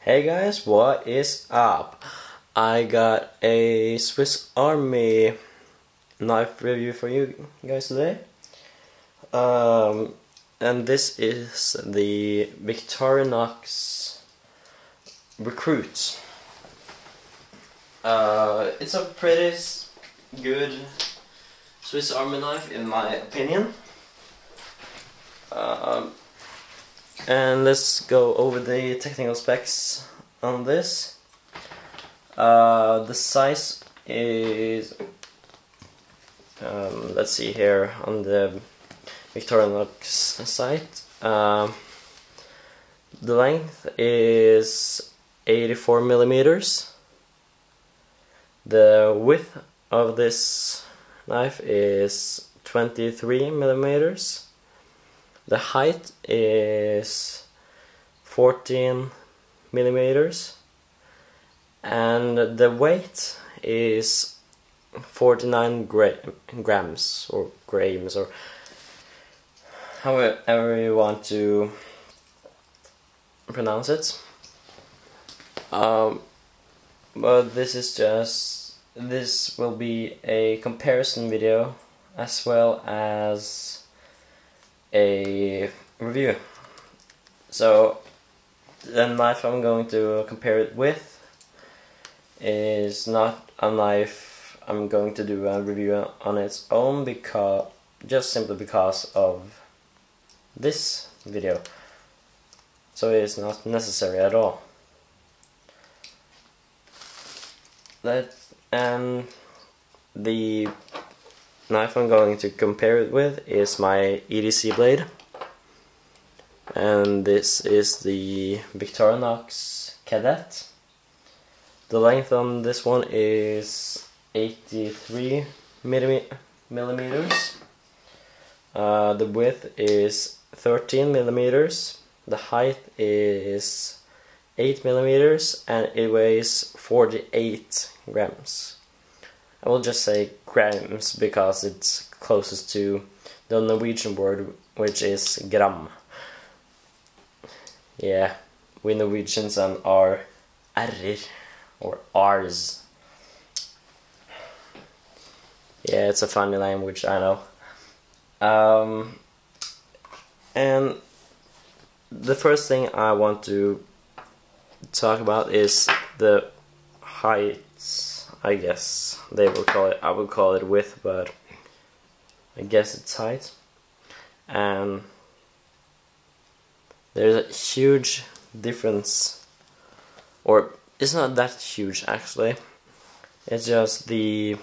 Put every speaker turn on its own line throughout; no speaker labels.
Hey guys, what is up? I got a Swiss Army knife review for you guys today. And this is the Victorinox Recruit. It's a pretty good Swiss Army knife in my opinion. And let's go over the technical specs on this. The size is, let's see here on the Victorinox site. The length is 84 millimeters. The width of this knife is 23 millimeters. The height is 14 millimeters, and the weight is 49 grams or grams, or however you want to pronounce it. But this will be a comparison video as well as a review. So the knife I'm going to compare it with is not a knife I'm going to do a review on its own, just simply because of this video. So it is not necessary at all. And the knife I'm going to compare it with is my EDC blade, and this is the Victorinox Cadet. The length on this one is 83 millimeters. The width is 13 millimeters. The height is 8 millimeters, and it weighs 48 grams. I will just say grams because it's closest to the Norwegian word, which is gram. Yeah, we Norwegians and our r or r's. Yeah, it's a funny language, I know. And the first thing I want to talk about is the heights. I guess they will call it, I would call it width, but I guess it's height. And there's a huge difference, or it's not that huge actually. It's just the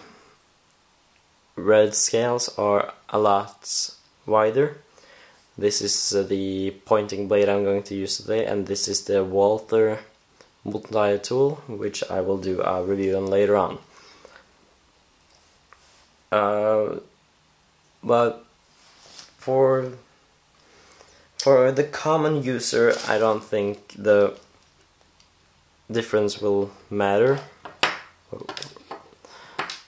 red scales are a lot wider. This is the pointing blade I'm going to use today, and this is the Walther multi-tool, which I will do a review on later on. But for the common user, I don't think the difference will matter,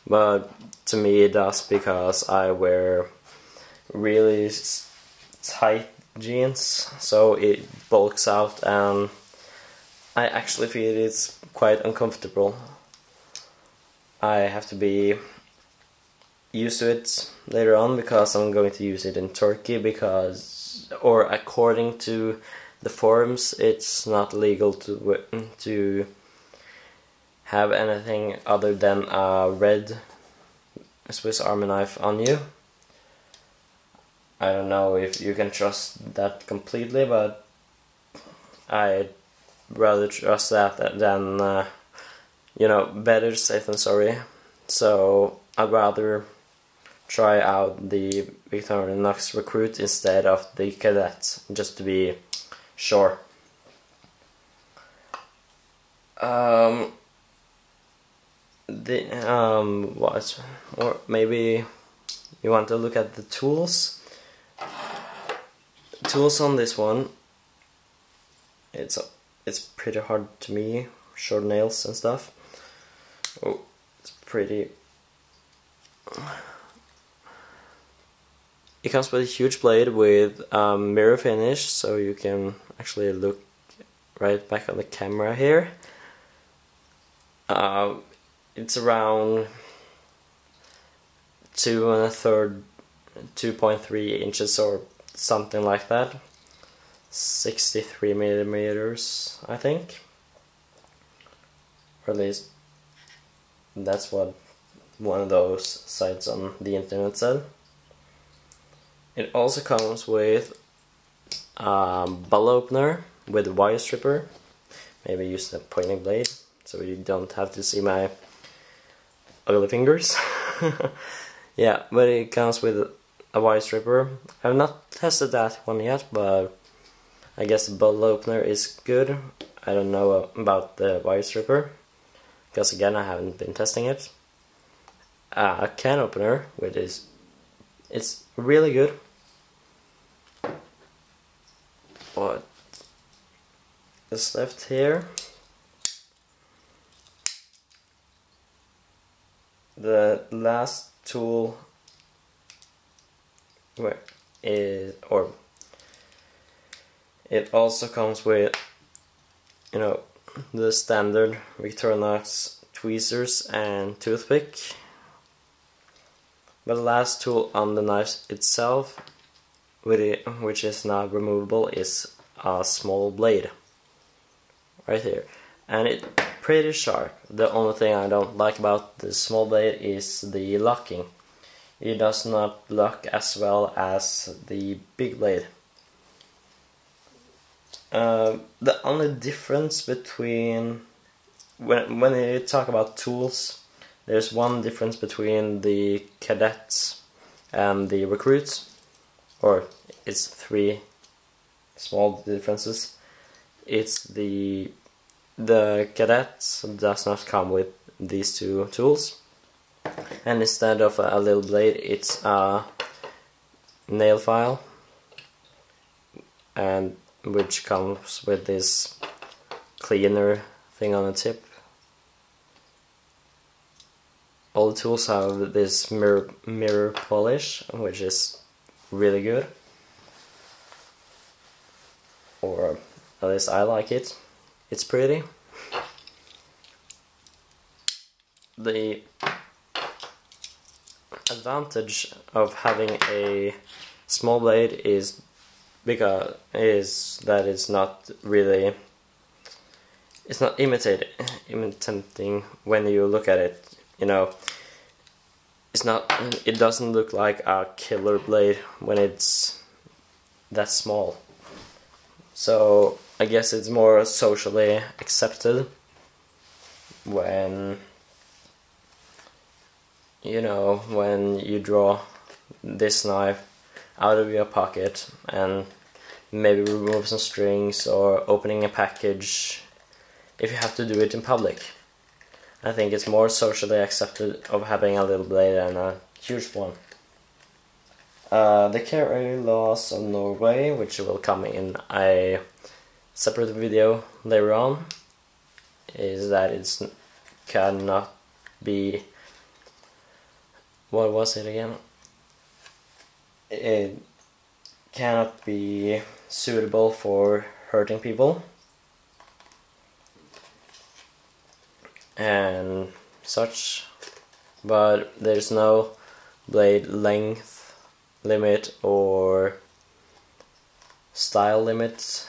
but to me it does, because I wear really tight jeans, so it bulks out, and I actually feel it's quite uncomfortable. I have to be used to it later on, because I'm going to use it in Turkey, or according to the forums, it's not legal to have anything other than a red Swiss Army knife on you. I don't know if you can trust that completely, but I'd rather trust that than, better safe than sorry. So I'd rather try out the Victorinox Recruit instead of the Cadet, just to be sure. Or maybe you want to look at the tools. Tools on this one, it's pretty hard to me, short nails and stuff. Oh, it's pretty. It comes with a huge blade with mirror finish, so you can actually look right back on the camera here. It's around 2.3 inches or something like that. 63 millimeters, I think. Or at least that's what one of those sites on the internet said. It also comes with a bottle opener with a wire stripper. Maybe use the pointing blade so you don't have to see my ugly fingers. Yeah, but it comes with a wire stripper. I've not tested that one yet, but I guess the bottle opener is good. I don't know about the wire stripper, because again I haven't been testing it. A can opener, which is, it's really good. What is left here? The last tool it also comes with, you know, the standard Victorinox tweezers and toothpick. But the last tool on the knife itself, which is now removable, is a small blade right here, and it's pretty sharp. The only thing I don't like about the small blade is the locking. It does not lock as well as the big blade. The only difference between when you talk about tools, there's one difference between the cadets and the recruits, or it's three small differences. It's the cadets does not come with these two tools, and instead of a little blade, it's a nail file, and which comes with this cleaner thing on the tip. All the tools have this mirror polish, which is really good, or at least I like it. It's pretty. The advantage of having a small blade is that it's not really, it's not imitating when you look at it. You know, it doesn't look like a killer blade when it's that small. So I guess it's more socially accepted when, you know, when you draw this knife out of your pocket and maybe remove some strings or opening a package, if you have to do it in public. I think it's more socially accepted of having a little blade than a huge one. The carry laws of Norway, which will come in a separate video later on, is that it cannot be, what was it again? It cannot be suitable for hurting people and such, but there's no blade length limit or style limit.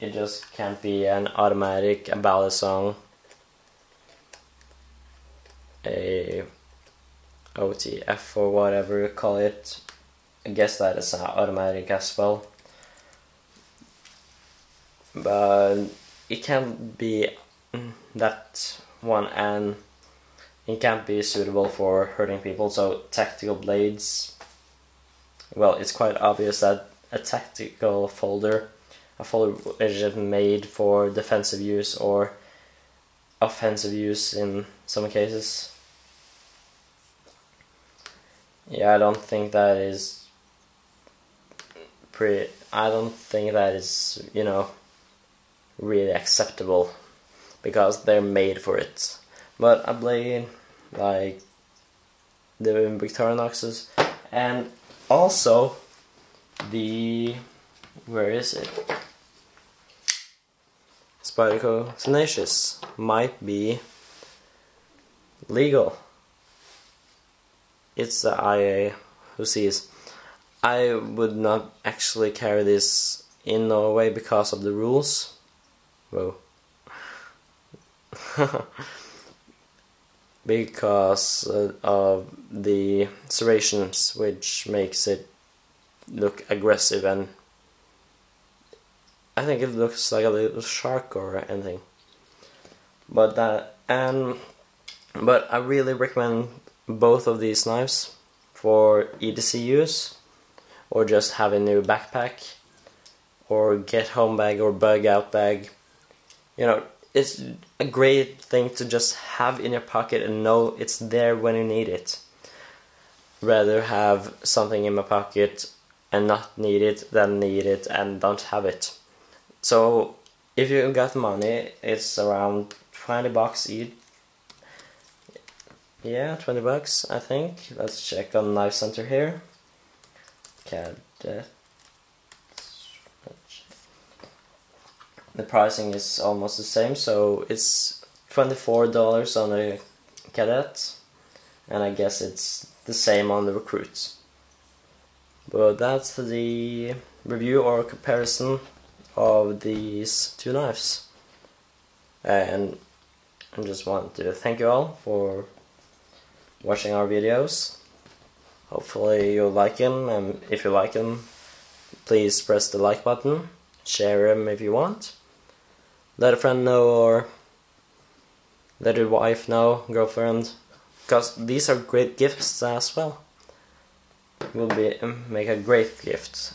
It just can't be an automatic, a ballad song, a OTF or whatever you call it. I guess that is automatic as well, but it can't be that one, and it can't be suitable for hurting people. So tactical blades, well, it's quite obvious that a tactical folder, a folder which is made for defensive use or offensive use in some cases. Yeah, I don't think that is you know, really acceptable, because they're made for it. But a blade like the Victorinoxes, and also the, where is it? Spyderco Tenacious might be legal. It's the IA who sees. I would not actually carry this in Norway because of the rules. Whoa. Because of the serrations, which makes it look aggressive, and I think it looks like a little shark or anything. But I really recommend both of these knives for EDC use, or just have a new backpack, or get home bag or bug out bag. You know, it's a great thing to just have in your pocket and know it's there when you need it. Rather have something in my pocket and not need it than need it and don't have it. So if you got money, it's around 20 bucks each. Yeah, 20 bucks I think. Let's check on Knife Center here. Cadet. The pricing is almost the same, so it's $24 on the Cadet, and I guess it's the same on the Recruit. But that's the review or comparison of these two knives. And I just want to thank you all for watching our videos. Hopefully you'll like them, and if you like them, please press the like button, share them if you want. Let a friend know, or let your wife know, girlfriend, because these are great gifts as well. Will make a great gift.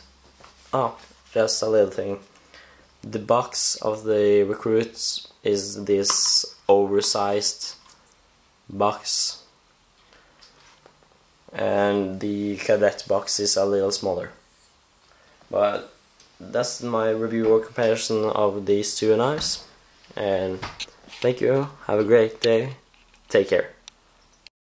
Oh, just a little thing. The box of the Recruits is this oversized box, and the Cadet box is a little smaller. But that's my review or comparison of these two knives, and thank you, have a great day, take care.